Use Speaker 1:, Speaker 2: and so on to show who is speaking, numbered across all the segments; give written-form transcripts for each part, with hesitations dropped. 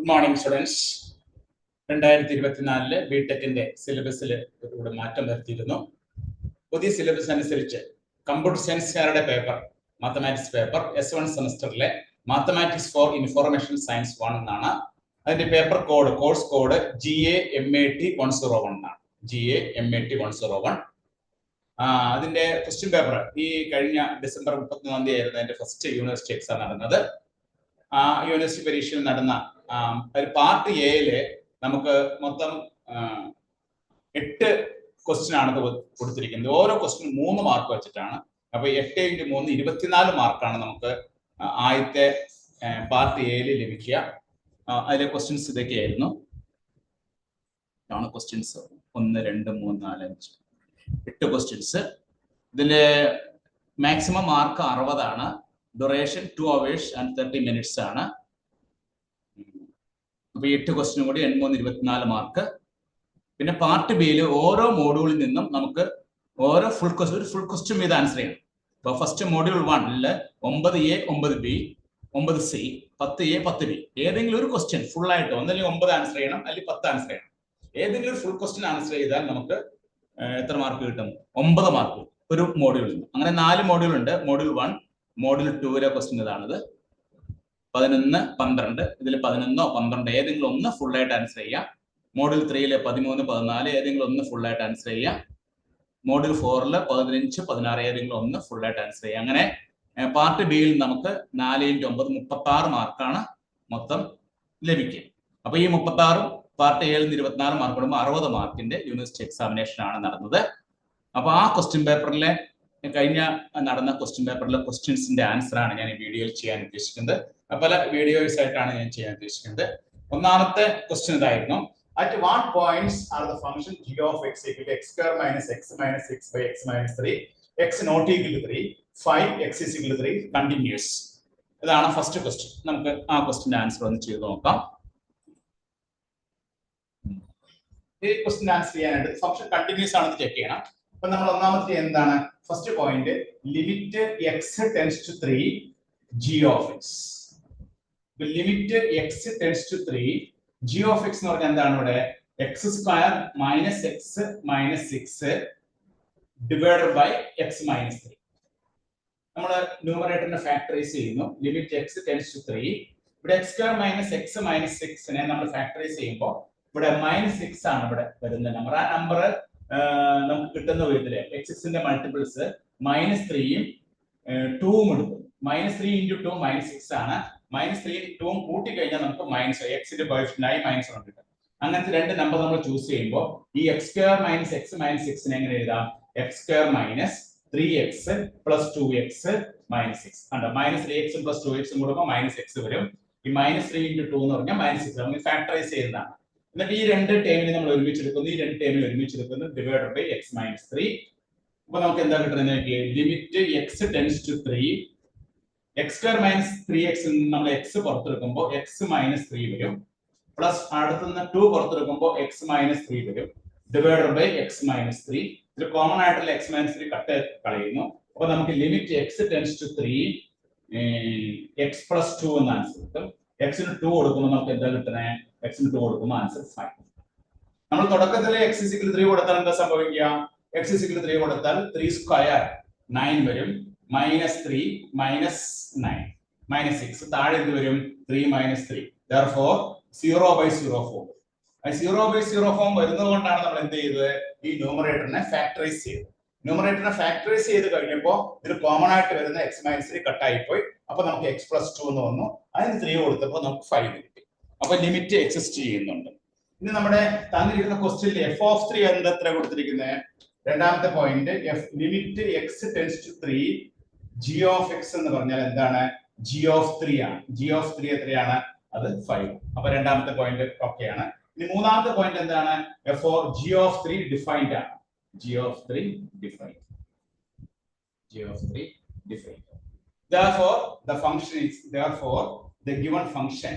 Speaker 1: Good morning students. 2024 ബിടെക്കിന്റെ സിലബസിൽ ഇവിടെ മാറ്റം വരുത്തിയിരുന്നു. പുതിയ സിലബസ് അനുസരിച്ച് കമ്പ്യൂട്ടർ സയൻസുകാരുടെ പേപ്പർ, മാത്തമാറ്റിക്സ് പേപ്പർ S1 സെമസ്റ്ററിലെ മാത്തമാറ്റിക്സ് ഫോർ ഇൻഫോർമേഷൻ സയൻസ് 1 എന്നാണ്. അതിന്റെ paper code, course code GAMAT 101 എന്നാണ്. GAMAT 101. അതിന്റെ ക്വസ്റ്റ്യൻ പേപ്പർ ഈ കഴിഞ്ഞ ഡിസംബർ 31 തീയതി ആയിരുന്നു അതിന്റെ ഫസ്റ്റ് യൂണിവേഴ്സിറ്റി എക്സാം നടന്നത്. ആ യൂണിവേഴ്സിറ്റി പരീക്ഷയിൽ നടന്ന പാർട്ട് എയില് നമുക്ക് മൊത്തം 8 ക്വസ്റ്റ്യൻ ആണ് കൊടുത്തിരിക്കുന്നത്. ഓരോ ക്വസ്റ്റ്യനും 3 മാർക്ക് വെച്ചിട്ടാണ്. അപ്പൊ 8 × 3 24 മാർക്കാണ് നമുക്ക് ആദ്യത്തെ പാർട്ട് എയില് ലഭിക്കുക. അതിലെ ക്വസ്റ്റ്യൻസ് ഇതൊക്കെയായിരുന്നു. Questions 1 2 3 4 5 8 questions. ഇതില് മാക്സിമം മാർക്ക് 60 ആണ്. ഡ്യൂറേഷൻ 2 hours and 30 minutes ആണ്. അപ്പൊ 8 ക്വസ്റ്റ്യനും കൂടി 8 × 3 24 മാർക്ക്. പിന്നെ പാർട്ട് ബിയിൽ ഓരോ മോഡ്യൂളിൽ നിന്നും നമുക്ക് ഓരോ ഫുൾ ക്വസ്റ്റ്യൻ വീതം ആൻസർ ചെയ്യണം. ഇപ്പൊ first module 1 9A 9B 9C 10A 10B ഏതെങ്കിലും ഒരു ക്വസ്റ്റ്യൻ ഫുൾ ആയിട്ട് ഒന്നല്ലെങ്കിൽ 9 ആൻസർ ചെയ്യണം, അല്ലെങ്കിൽ 10 ആൻസർ ചെയ്യണം. ഏതെങ്കിലും ഒരു ഫുൾ ക്വസ്റ്റ്യൻ ആൻസർ ചെയ്താൽ നമുക്ക് എത്ര മാർക്ക് കിട്ടും? 9 മാർക്ക് ഒരു മോഡ്യൂളിൽ നിന്ന്. അങ്ങനെ 4 മോഡ്യൂൾ ഉണ്ട്. Module 1, module 2 question ഇതാണിത്. 11 12 ഇതിൽ 11 12 ഏതെങ്കിലും ഒന്ന് ഫുൾ ആയിട്ട് ആൻസർ ചെയ്യാം. മോഡ്യൂൾ 3 13 14 ഏതെങ്കിലും ഒന്ന് ഫുൾ ആയിട്ട് ആൻസർ ചെയ്യാം. മോഡ്യൂൾ 4 15 16 ഏതെങ്കിലും ഒന്ന് ഫുൾ ആയിട്ട് ആൻസർ ചെയ്യാം. അങ്ങനെ പാർട്ട് ബിയിൽ നമുക്ക് 4 × 9 36 മാർക്കാണ് മൊത്തം ലഭിക്കുക. അപ്പൊ ഈ 36 പാർട്ട് 7 24 മാർക്ക് കൊടുക്കുമ്പോൾ 60 മാർക്കിന്റെ യൂണിവേഴ്സിറ്റി എക്സാമിനേഷൻ ആണ് നടന്നത്. അപ്പൊ ആ ക്വസ്റ്റ്യൻ പേപ്പറിലെ കഴിഞ്ഞ നടന്ന ക്വസ്റ്റ്യൻ പേപ്പറിലെ ക്വസ്റ്റ്യൻസിന്റെ ആൻസർ ആണ് ഞാൻ ഈ വീഡിയോയിൽ ചെയ്യാൻ ഉദ്ദേശിക്കുന്നത്. പല വീഡിയോസ് ആയിട്ടാണ് ഞാൻ ചെയ്യാൻ ഉദ്ദേശിക്കുന്നത്. ഒന്നാമത്തെ ക്വസ്റ്റ്യൻ ഇതായിരുന്നു: at what points are the function g of x equal to x square minus x minus 6 by x minus 3 x not equal to 3 5 x is equal to 3 continuous? ഇതാണ് ഫസ്റ്റ് ക്വസ്റ്റ്യൻ. നമുക്ക് ആ ക്വസ്റ്റ്യന്റെ answer ഒന്ന് ചെയ്ത് നോക്കാം. ഈ question answer ചെയ്യാനായിട്ട് function continuous ആണെന്ന് ചെക്ക് ചെയ്യണം. അപ്പൊ നമ്മൾ ഒന്നാമത്തെ എന്താണ്? First point limit x tends to 3 g of x. Limit x tends to 3 g of x എന്ന് പറഞ്ഞാൽ എന്താണ്? ഇവിടെ x² minus x minus 6 divided by x minus 3. നമ്മൾ ന്യൂമറേറ്ററിനെ ഫാക്ടറൈസ് ചെയ്യുന്നു. Limit x tends to 3. ഇവിടെ x² minus x minus 6 നമ്മൾ factorise ചെയ്യുമ്പോൾ ഇവിടെ -6 ആണ് ഇവിടെ വരുന്ന നമ്പർ. ആ നമ്പർ നമുക്ക് കിട്ടുന്ന വിധത്തില് x6ന്റെ മൾട്ടിപ്പിൾസ് -3ഉം 2ഉം എടുക്കും. -3 × 2 -6 ആണ്. -3 2ഉം കൂട്ടി കഴിഞ്ഞാൽ നമുക്ക് x-ന്റെ കോഎഫിഷ്യന്റ് ആയി -1 കിട്ടും. അങ്ങനത്തെ രണ്ട് നമ്പർ നമ്മൾ ചൂസ് ചെയ്യുമ്പോൾ ഈ x² minus x minus 6 എങ്ങനെ എഴുതാം? x² minus 3x plus 2x minus 6 ഉണ്ട്. -3x plus 2x കൂടുമ്പോൾ -x വരും. ഈ -3 × 2 എന്ന് പറഞ്ഞാൽ -6 നമുക്ക് ഫാക്ടറൈസ് ചെയ്യുന്നതാണ്. എന്നിട്ട് ഈ രണ്ട് ടേമിനെ നമ്മൾ ഒരുമിച്ചെടുക്കുന്നു. ഈ രണ്ട് ടേമിനെ ഒരുമിച്ചെടുക്കുന്നു ഡിവൈഡഡ് ബൈ x minus 3. അപ്പൊ നമുക്ക് എന്താ കിട്ടുന്നത്? Limit x tends to 3 x² minus 3x നമ്മൾ x പുറത്തെടുക്കുമ്പോൾ x minus 3 വരും. പ്ലസ് അടുത്തുനിന്ന് 2 പുറത്തെടുക്കുമ്പോൾ x minus 3 വരും ഡിവൈഡഡ് ബൈ x minus 3. ഇതിൽ കോമൺ ആയിട്ടുള്ള x minus 3 കട്ട് കളയുന്നു. അപ്പൊ നമുക്ക് limit x tends to 3 x plus 2 എന്ന ആൻസർ കിട്ടും. x ന് 2 കൊടുക്കുമ്പോൾ നമുക്ക് എന്താ കിട്ടുന്നത്? x ന് 2 കൊടുക്കുമ്പോൾ ആൻസർ 5. നമ്മൾ തുടക്കത്തിൽ x is equal to 3 കൊടുത്താൽ എന്താ സംഭവിക്കുക? x is equal to 3 കൊടുത്താൽ 3² 9 വരും. -3 -9 -6 താഴെ എന്ത് വരും? 3 - 3. therefore 0/0 form. 0/0 ഫോം വരുന്നത് കൊണ്ടാണ് നമ്മൾ എന്ത് ചെയ്തത്? ഈ ന്യൂമറേറ്ററിനെ ഫാക്ടറൈസ് ചെയ്തത്. ന്യൂമറേറ്ററിനെ ഫാക്ടറൈസ് ചെയ്ത് കഴിഞ്ഞപ്പോൾ ഇതിൽ കോമൺ ആയിട്ട് വരുന്ന x - 3 കട്ട് ആയിപ്പോയി. അപ്പൊ നമുക്ക് x + 2 എന്ന് വന്നു. അതിന് 3 കൊടുത്തപ്പോൾ നമുക്ക് 5 കിട്ടി. അപ്പൊ ലിമിറ്റ് എക്സിസ്റ്റ് ചെയ്യുന്നുണ്ട്. ഇനി നമ്മുടെ തന്നിരിക്കുന്ന ക്വസ്റ്റ്യനിൽ f(3) എത്ര കൊടുത്തിരിക്കുന്നത്? രണ്ടാമത്തെ point limit x tends to 3 g of x എന്ന് പറഞ്ഞാൽ എന്താണ്? g of 3 ആണ്. g of 3 എത്രയാണ്? അത് 5. അപ്പൊ രണ്ടാമത്തെ പോയിന്റ് ഓക്കെ ആണ്. ഇനി മൂന്നാമത്തെ പോയിന്റ് എന്താണ്? g of 3 ഡിഫൈൻഡ് ആണ്. g of 3 defined. g of 3 defined. therefore the function is the given function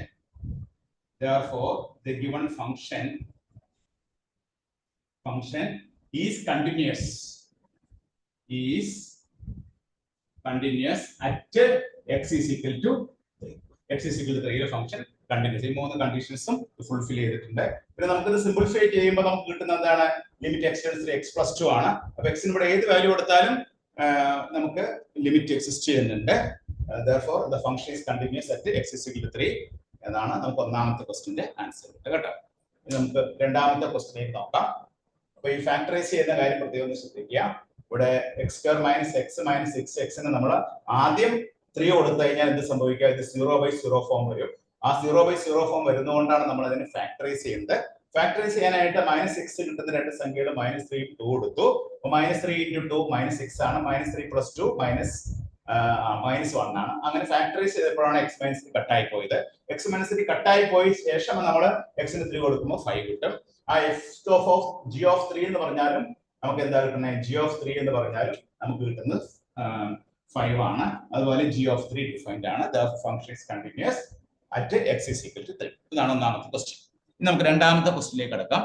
Speaker 1: is continuous at x is equal to 3. x is equal to 3 function continuous. ഈ 3 കണ്ടീഷൻസും fulfil ചെയ്തിട്ടുണ്ട്. പിന്നെ നമുക്കിത് simplify ചെയ്യുമ്പോൾ നമുക്ക് കിട്ടുന്ന എന്താണ്? Limit x tends to x+2 ആണ്. അപ്പൊ x ന് ഇവിടെ ഏത് വാല്യൂ കൊടുത്താലും നമുക്ക് ലിമിറ്റ് എക്സിസ്റ്റ് ചെയ്യുന്നുണ്ട്. therefore the function is continuous at x is equal to 3 എന്നാണ് നമുക്ക് ഒന്നാമത്തെ ക്വസ്റ്റ്യന്റെ ആൻസർ കേട്ടോ. ഇനി നമുക്ക് രണ്ടാമത്തെ ക്വസ്റ്റ്യനിലേക്ക് നോക്കാം. അപ്പൊ ഈ ഫാക്ടറൈസ് ചെയ്യുന്ന കാര്യം പ്രത്യേകം ശ്രദ്ധിക്കുക. ഇവിടെ x² - x - 6x നമ്മൾ ആദ്യം 3 കൊടുത്തു കഴിഞ്ഞാൽ എന്ത് സംഭവിക്കുക? ഇത് 0/0 ഫോം വരും. ആ 0/0 ഫോം വരുന്നതുകൊണ്ടാണ് നമ്മൾ അതിനെ ഫാക്ടറൈസ് ചെയ്യുന്നത്. ഫാക്ടറൈസ് ചെയ്യാനായിട്ട് -6 കിട്ടുന്ന രണ്ട് സംഖ്യകൾ -3 2 കൊടുത്തു. -3 × 2 -6 ആണ്. -3 + 2 -1 ആണ്. അങ്ങനെ ഫാക്ടറൈസ് ചെയ്തപ്പോഴാണ് x - 3 കട്ടായി പോയത്. x - 3 കട്ടായി പോയ ശേഷം നമ്മൾ x ന് 3 കൊടുക്കുമ്പോൾ 5 കിട്ടും. ആ g(3) എന്ന് പറഞ്ഞാലും നമുക്ക് എന്താ കിട്ടുന്നത്? g(3) എന്ന് പറഞ്ഞാലും നമുക്ക് കിട്ടുന്നത് 5 ആണ്. അതുപോലെ g(3) ഡിഫൈൻഡ് ആണ്. the function is continuous at x is equal to 3. ഇതാണ് ഒന്നാമത്തെ ക്വസ്റ്റ്യൻ. ഇനി നമുക്ക് രണ്ടാമത്തെ ക്വസ്റ്റ്യനിലേക്ക് കടക്കാം.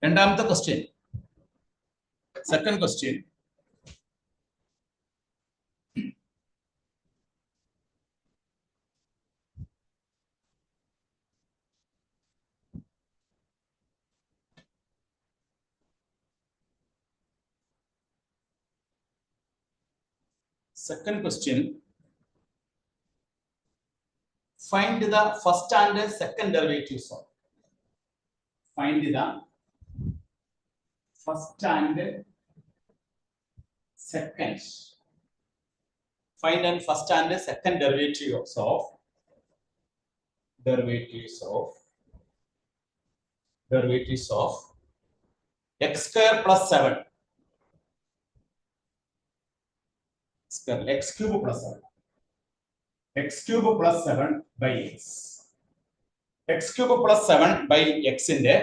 Speaker 1: രണ്ടാമത്തെ question, second question. Second question, find the first and second derivatives of. Find the first and second. Find and first and second derivatives of x² + 7. x³ + 7. x³ + 7 by x. x³ + 7 by x ന്റെ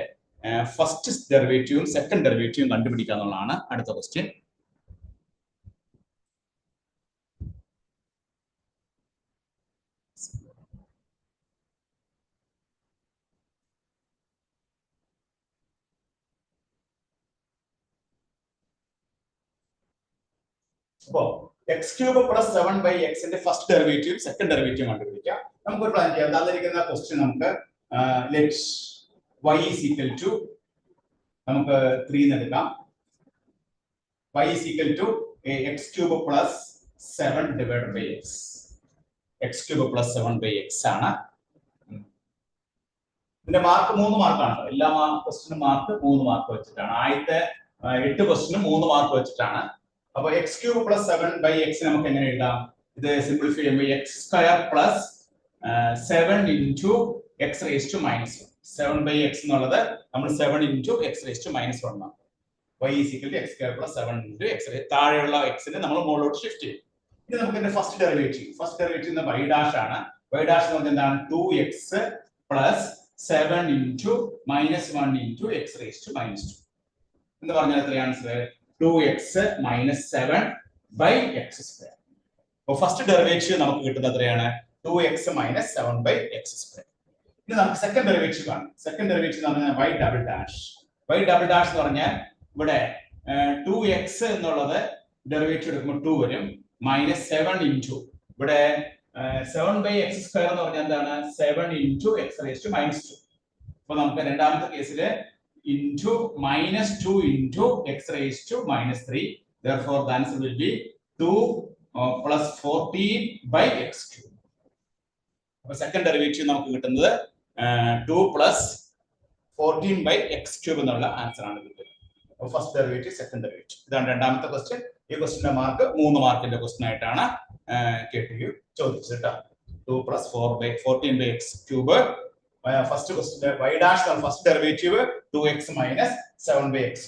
Speaker 1: first ഡെറിവേറ്റീവും second ഡെറിവേറ്റീവും കണ്ടുപിടിക്കുക എന്നുള്ളതാണ് അടുത്ത question. അപ്പോ x³ + 7 by x ന്റെ first ഡെറിവേറ്റീവും second ഡെറിവേറ്റീവും കണ്ടുപിടിക്കാം. നമുക്കൊരു പ്ലാൻ ചെയ്യാം. തന്നിരിക്കുന്ന ക്വസ്റ്റ്യൻ നമുക്ക് let y is equal to നമുക്ക് 3 എന്ന് എടുക്കാം. y is equal to x³ + 7 divided by x. x³ + 7 by x ആണ്. ഇതിന്റെ മാർക്ക് 3 മാർക്കാണ്. എല്ലാ ക്വസ്റ്റ്യനും മാർക്ക് 3 മാർക്ക് വെച്ചിട്ടാണ്. ആദ്യത്തെ 8 ക്വസ്റ്റ്യനും 3 മാർക്ക് വെച്ചിട്ടാണ്. അപ്പൊ x³ + 7 by x നമുക്ക് എങ്ങനെ എഴുതാം? ഇത് സിംപ്ലിഫൈ ചെയ്യുമ്പോൾ x² + 7 × x⁻⁻1. 7 by x എന്നുള്ളത് നമ്മൾ 7 × x⁻⁻1 ആണ്. y is equal to x² + 7 × x. താഴെയുള്ള x നെ നമ്മൾ മുകളിലോട്ട് ഷിഫ്റ്റ് ചെയ്യും. ഇനി നമുക്ക് ഇതിന്റെ ഫസ്റ്റ് ഡെറിവേറ്റീവ് y ഡാഷ് ആണ്. y ഡാഷ് എന്ന് പറഞ്ഞാൽ എന്താണ്? 2x + 7 × -1 × x⁻². എന്ന് പറഞ്ഞാൽ എത്രയാണ് ആൻസർ? 2x - 7 by x². അപ്പോൾ ഫസ്റ്റ് ഡെറിവേറ്റീവ് നമുക്ക് കിട്ടുന്നത് എത്രയാണ്? 2x - 7 by x². ഇനി നമുക്ക് സെക്കൻഡ് ഡെറിവേറ്റീവ് ആണ്. സെക്കൻഡ് ഡെറിവേറ്റീവ് എന്ന് പറഞ്ഞാൽ y double dash. y double dash എന്ന് പറഞ്ഞാൽ ഇവിടെ 2x എന്നുള്ളത് ഡെറിവേറ്റീവ് എടുക്കുമ്പോൾ 2 വരും. -7 × ഇവിടെ 7 by x² എന്ന് പറഞ്ഞാൽ എന്താണ്? 7 × x⁻². അപ്പൊ നമുക്ക് രണ്ടാമത്തെ കേസില് into -2 × x⁻³ therefore the answer will be 2 + 14 by x³. അപ്പൊ സെക്കൻഡ് ഡെറിവേറ്റീവ് നമുക്ക് കിട്ടുന്നത് 2 + 14 by x³ എന്നുള്ള ആൻസർ ആണ് കിട്ടുന്നത്. അപ്പോൾ ഫസ്റ്റ് ഡെറിവേറ്റീവ്, സെക്കൻഡ് ഡെറിവേറ്റീവ്. ഇതാണ് രണ്ടാമത്തെ ക്വസ്റ്റ്യൻ. ഈ ക്വസ്റ്റ്യന്റെ മാർക്ക് 3 മാർക്കിന്റെ ക്വസ്റ്റ്യൻ ആയിട്ടാണ് കേട്ടിയു ചോദിച്ചത് കേട്ടോ. 2 + 14 by x³. First question y dash first derivative 2x - 7 by x².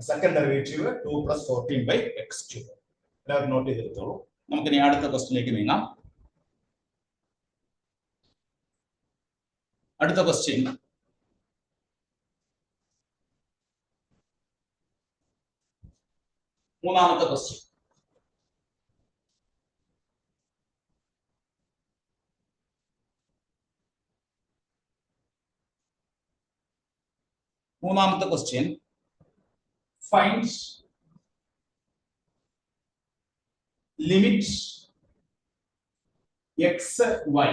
Speaker 1: Second derivative 2 + 14 by x³. എല്ലാവരും നോട്ട് ചെയ്തെടുത്തോളൂ. നമുക്ക് ഇനി അടുത്ത ക്വസ്റ്റ്യനിലേക്ക് നീങ്ങാം. അടുത്ത ക്വസ്റ്റ്യൻ, മൂന്നാമത്തെ ക്വസ്റ്റ്യൻ. മൂന്നാമത്തെ question, find limit x y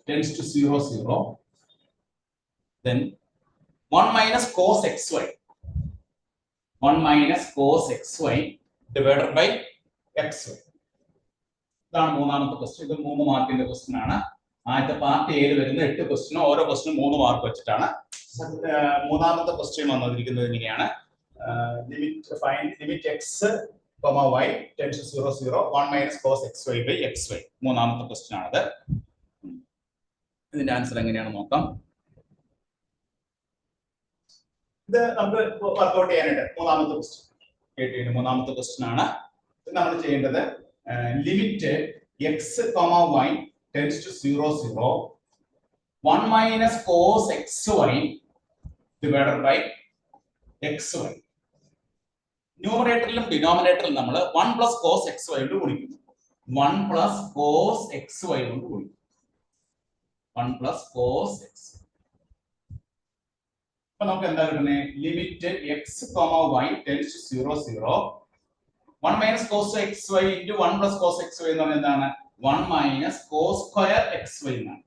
Speaker 1: tends to 0, 0, then 1 minus cos xy. 1 minus cos xy divided by xy. ഇതാണ് മൂന്നാമത്തെ ക്വസ്റ്റ്യൻ. ഇത് 3 മാർക്കിന്റെ ക്വസ്റ്റ്യൻ ആണ്. ആദ്യത്തെ പാർട്ട് ഏഴ് വരുന്ന 8 ക്വസ്റ്റ്യൻ, ഓരോ ക്വസ്റ്റ്യനും 3 മാർക്ക് വെച്ചിട്ടാണ്. മൂന്നാമത്തെ ക്വസ്റ്റ്യൻ വന്നിരിക്കുന്നത് ഇങ്ങനെയാണ്. Limit X y tends to 0, 0, 1 minus cos xy by xy. മൂന്നാമത്തെ ക്വസ്റ്റ്യൻ ആണത്. ഇതിന്റെ ആൻസർ എങ്ങനെയാണെന്ന് നോക്കാം. ഇത് നമുക്ക് വർക്ക്ഔട്ട് ചെയ്യാനായിട്ട് മൂന്നാമത്തെ ക്വസ്റ്റ്യൻ മൂന്നാമത്തെ ക്വസ്റ്റ്യൻ ആണ്. നമ്മൾ ചെയ്യേണ്ടത് limit X y tends to 0, 0, 1 minus cos xy divided by xy. ന്യൂമറേറ്ററിലും ഡിനോമിനേറ്ററിലും നമ്മൾ 1 plus cos xy കൊണ്ട് ഗുണിക്കുന്നു. 1 plus cos xy കൊണ്ട് ഗുണിക്കും. 1 plus cos x. അപ്പൊ നമുക്ക് എന്താ കിട്ടുന്നത്? Limit X y tends to 0, 0, 1 minus cos xy into 1 plus cos xy എന്ന് പറഞ്ഞാൽ എന്താണ്? 1 minus cos square xy എന്നാണ്.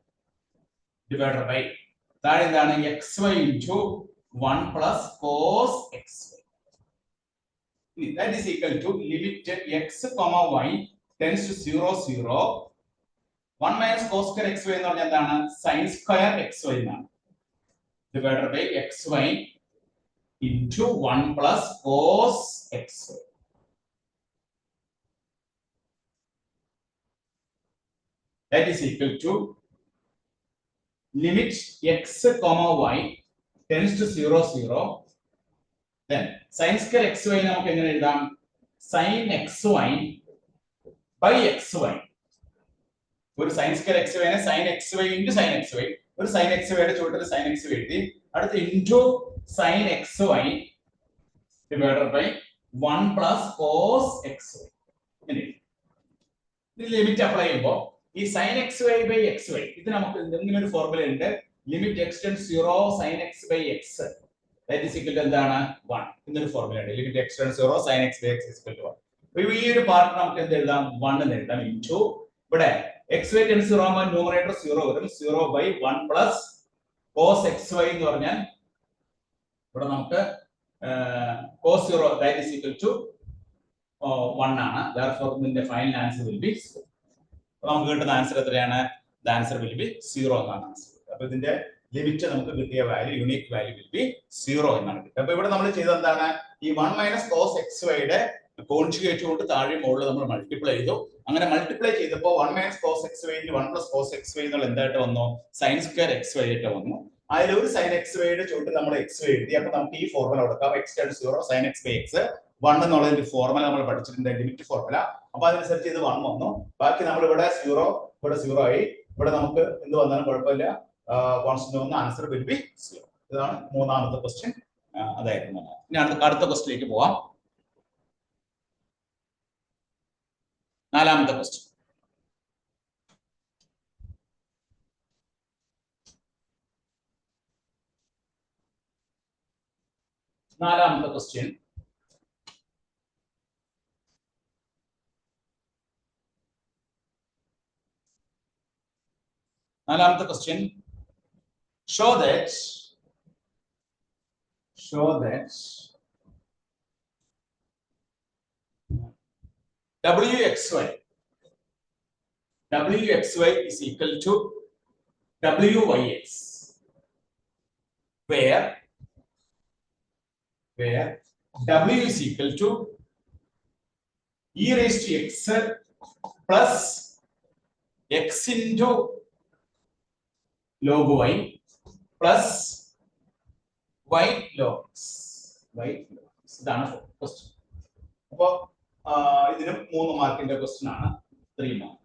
Speaker 1: ഡിവൈഡഡ് ബൈ താഴെ എന്താണ്? xy into 1 plus cos xy. That is equal to limit x, y tends to 0, 0, 1 minus cos square xy എന്ന് പറഞ്ഞാൽ എന്താണ്? sin square xy എന്നാണ്. Divided by xy into 1 plus cos xy. That is equal to limit x, y tends to 0, 0, then sin square xy നമുക്ക് എങ്ങനെ എഴുതാം? sin xy by xy. ഒരു sin square xy നെ sin xy into sin xy, ഒരു sin xy യുടെ ചുവട്ടിൽ sin xy എഴുതി, അടുത്ത് into sin xy divided by 1 plus cos xy. ഇങ്ങനെ ഈ ലിമിറ്റ് അപ്ലൈ ചെയ്യുമ്പോൾ ഈ sin xy by xy ഇത് നമുക്ക് ഇങ്ങനെ ഒരു ഫോർമുല ഉണ്ട്. Limit x tends 0 sin x by x that is equal to എന്താണ്? 1. ഇന്നൊരു ഫോർമുല ഉണ്ട്. Limit x tends 0 sin x by x is equal to 1. അപ്പോൾ ഈ ഒരു പാർട്ട് നമുക്ക് എന്ത് എഴുതാം? 1 എന്ന് എഴുതാം. into ഇവിടെ xy tends 0 ആകുമ്പോൾ ന്യൂമറേറ്റർ 0 വരും. 0 by 1 plus cos xy എന്ന് പറഞ്ഞാൽ ഇവിടെ നമുക്ക് cos 0 that is equal to 1 ആണ്. therefore ഇതിന്റെ ഫൈനൽ ആൻസർ will be 0. അപ്പോൾ നമുക്ക് കിട്ടുന്ന ആൻസർ എത്രയാണ്? the answer will be 0 എന്നാണ് ആൻസർ. അപ്പോൾ ഇതിന്റെ ലിമിറ്റ് നമുക്ക് കിട്ടിയ value unique value will be 0 എന്നാണ് കിട്ടുക. അപ്പോൾ ഇവിടെ നമ്മൾ ചെയ്തത് എന്താണ്? ഈ 1 minus cos xy യുടെ കോൺജുഗേറ്റ് കൊണ്ട് താഴെ മുകളിൽ നമ്മൾ മൾട്ടിപ്ലൈ ചെയ്തു. അങ്ങനെ മൾട്ടിപ്ലൈ ചെയ്തപ്പോൾ 1 minus cos xy into 1 plus cos xy എന്നുള്ള എന്തായിട്ട് വന്നു? sin square xy ആയിട്ട് വന്നു. അതിൽ ഒരു sin xy യുടെ ചുവട്ടിൽ നമ്മൾ xy എഴുതി. അപ്പോൾ നമുക്ക് ഈ ഫോർമുല കൊടുക്കാം. x tends 0 sin x by x 1 എന്നുള്ളതിന്റെ ഫോർമുല നമ്മൾ പഠിച്ചിട്ടുണ്ട്, ലിമിറ്റ് ഫോർമുല. അപ്പൊ അതനുസരിച്ച് ഇത് 1 വന്നു. ബാക്കി നമ്മൾ ഇവിടെ 0 ഇവിടെ 0 ആയി. ഇവിടെ നമുക്ക് എന്ത് വന്നാലും കുഴപ്പമില്ല, കോൺസ്റ്റന്റ് വന്ന ആൻസർ വിൽ ബി 0. ഇതാണ് മൂന്നാമത്തെ ക്വസ്റ്റ്യൻ. അതായിരുന്നു. ഇനി അടുത്ത ക്വസ്റ്റ്യനിലേക്ക് പോവാം. നാലാമത്തെ ക്വസ്റ്റ്യൻ. നാലാമത്തെ question show that wxy is equal to wyx, where w is equal to e raised to x plus x into log y plus y log x. ഇതാണ് ക്വസ്റ്റ്യൻ. അപ്പോൾ ഇതിന് 3 മാർക്കിന്റെ ക്വസ്റ്റ്യൻ ആണ്. 3 mark.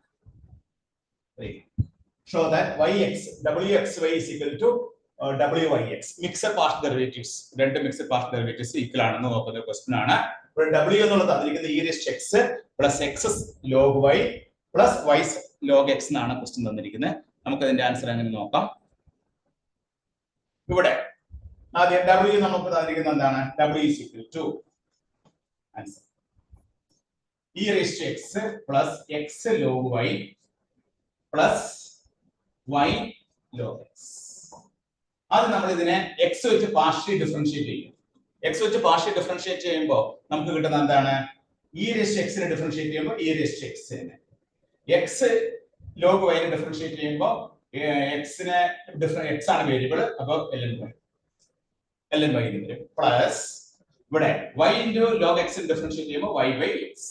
Speaker 1: Show that wxy is equal to wyx. Mixed part derivatives, രണ്ട് mixed part derivatives equal ആണെന്ന് നോക്കുന്ന question ആണ്. ഇപ്പോൾ w എന്നുള്ളത് തന്നിരിക്കുന്നത് e raised to x plus x log y plus y log x എന്നാണ് ക്വസ്റ്റ്യൻ തന്നിരിക്കുന്നത്. നമുക്ക് അതിന്റെ ആൻസർ എങ്ങനെ നോക്കാം. ഇവിടെ ആദ്യം w നമുക്ക് തന്നിരിക്കുന്നത് എന്താണ്? w is equal to answer e raised to x plus x log y plus y log x. അത് നമ്മൾ ഇതിനെ എക്സ് വെച്ച് പാർഷ്യലി ഡിഫറൻഷിയേറ്റ് ചെയ്യും. എക്സ് വെച്ച് പാർഷ്യലി ഡിഫറൻഷിയേറ്റ് ചെയ്യുമ്പോൾ നമുക്ക് കിട്ടുന്ന എന്താണ്? ഇ റേസ് ടു എക്സിനെ ഡിഫറൻഷിയേറ്റ് ചെയ്യുമ്പോൾ ഇ റേസ് ടു എക്സ് തന്നെ. എക്സ് ലോഗ് വൈനെ ഡിഫറൻഷിയേറ്റ് ചെയ്യുമ്പോൾ എക്സിനെ എക്സ് ആണ് വേരിയബിൾ, അപ്പോൾ എൽ എൻ വൈ വരും. പ്ലസ് ഇവിടെ y into log x differentiate ചെയ്യുമ്പോൾ y ബൈ എക്സ്.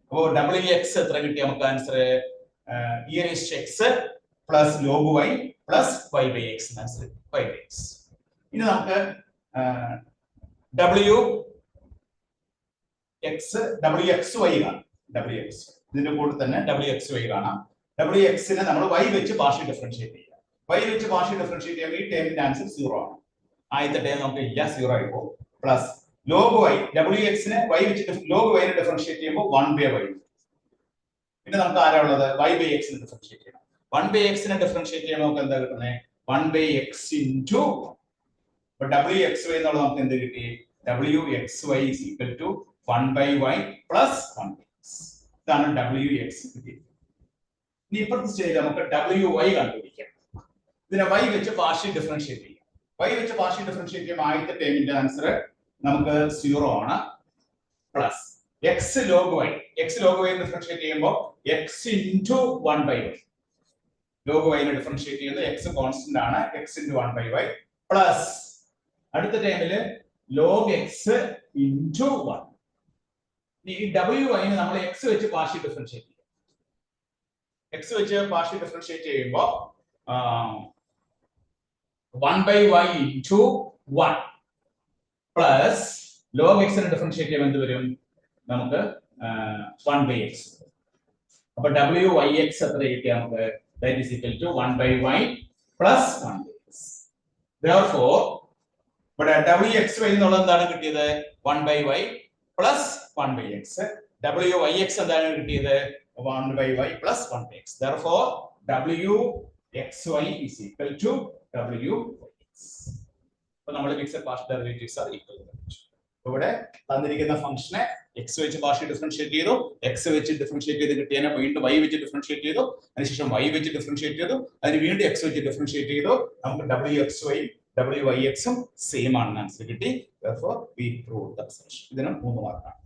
Speaker 1: അപ്പോൾ ഡബ്ല്യു എക്സ് എത്ര കിട്ടി നമുക്ക് answer? E raise to x plus log y plus y by x answer y by x. ഇനി നമുക്ക് ഡബ്ല്യു എക്സ് വൈ കാണാം. ഡബ്ല്യു എക്സ് ഇതിന്റെ കൂടെ തന്നെ ഡബ്ല്യു എക്സ് വൈ കാണാം. ഡബ്ല്യു എക്സിനെ നമ്മൾ y വെച്ച് പാർഷ്യൽ ഡിഫറൻഷിയേറ്റ് ചെയ്യാം. y വെച്ച് പാർഷ്യൽ ഡിഫറൻഷിയേറ്റ് ചെയ്യുമ്പോൾ ഈ ടേമിന്റെ ആൻസർ 0 ആണ്. ആദ്യത്തെ ടേം നമുക്ക് ഇല്ല, 0 ആയി പോകും. പ്ലസ് ലോഗ് വൈ ഡബ്ല്യു എക്സിനെ y വെച്ച് ലോഗ് വൈനെ ഡിഫറൻഷിയേറ്റ് ചെയ്യുമ്പോൾ 1 ബൈ y. പിന്നെ നമുക്ക് ആരാ ഉള്ളത്? y ബൈ എക്സിനെ ഡിഫറൻഷിയേറ്റ് ചെയ്യണം. 1 ബൈ എക്സിനെ ഡിഫറൻഷിയേറ്റ് ചെയ്യുമ്പോൾ നമുക്ക് എന്താ കിട്ടുന്നത്? 1 ബൈ എക്സ് ഇൻറ്റു ഡബ്ല്യു എക്സ് വൈ എന്നുള്ളത് നമുക്ക് എന്ത് കിട്ടി? ഡബ്ല്യു x y is equal to 1 by y plus 1 by x. ഇതാണ് ഡബ്ല്യു എക്സ് കിട്ടിയത്. ഇനി ഇപ്പുറത്തെ സ്റ്റേജിൽ നമുക്ക് ഡബ്ല്യു വൈ കണ്ടുപിടിക്കാം. ഇതിനെ y വെച്ച് പാർഷ്യൽ ഡിഫറൻഷിയേറ്റ് ചെയ്യാം. y വെച്ച് പാർഷ്യൽ ഡിഫറൻഷിയേറ്റ് ചെയ്യുമ്പോൾ ആദ്യത്തെ ടേമിന്റെ ആൻസർ നമുക്ക് 0 ആണ്. Plus x log y differentiate ചെയ്യുമ്പോൾ x into 1 by y. Log വൈനെ ഡിഫറൻഷിയേറ്റ് ചെയ്യുന്നത് എക്സ് കോൺസ്റ്റന്റ് ആണ്, x into 1 by y. Plus അടുത്ത ടൈമില് ലോഗ് എക്സ് ഇൻറ്റു 1. ഈ ഡബ്ല്യു വൈനെ നമ്മൾ എക്സ് വെച്ച് പാർഷ്യൽ ഡിഫറൻഷിയേറ്റ് ചെയ്യും. എക്സ് വെച്ച് പാർഷ്യൽ ഡിഫറൻഷിയേറ്റ് ചെയ്യുമ്പോൾ 1 by y into 1 plus log എക്സിനെ ഡിഫറൻഷിയേറ്റ് ചെയ്യുമ്പോൾ എന്ത് വരും? നമുക്ക് 1 ബൈ എക്സ്. അപ്പൊ ഡബ്ല്യു വൈ എക്സ് എത്ര കിട്ടിയ നമുക്ക്? that is equal to 1 by y plus 1 by x. Therefore, ഇവിടെ wxy എന്നുള്ളത് എന്താണ് കിട്ടിയത്? 1 by y plus 1 by x. wyx എന്താണ് കിട്ടിയത്? 1 by y plus 1 by x. Therefore, wxy is equal to wyx. അപ്പോൾ നമ്മൾ fixed partial derivatives are equal to. ഇവിടെ തന്നിരിക്കുന്ന ഫംഗ്ഷനെ x വെച്ച് പാർഷ്യൽ ഡിഫറൻഷിയേറ്റ് ചെയ്തു, x വെച്ച് ഡിഫറൻഷിയേറ്റ് ചെയ്ത് കിട്ടിയതിനെ വീണ്ടും y വെച്ച് ഡിഫറൻഷിയേറ്റ് ചെയ്തു, അതിനുശേഷം y വെച്ച് ഡിഫറൻഷിയേറ്റ് ചെയ്തു, അതിന് വീണ്ടും x വെച്ച് ഡിഫറൻഷിയേറ്റ് ചെയ്തു. നമുക്ക് wxy wyx സെയിം ആണെന്ന് ആൻസർ കിട്ടി. Therefore we proved the assertion. ഇതിന് 3 മാർക്കാണ്.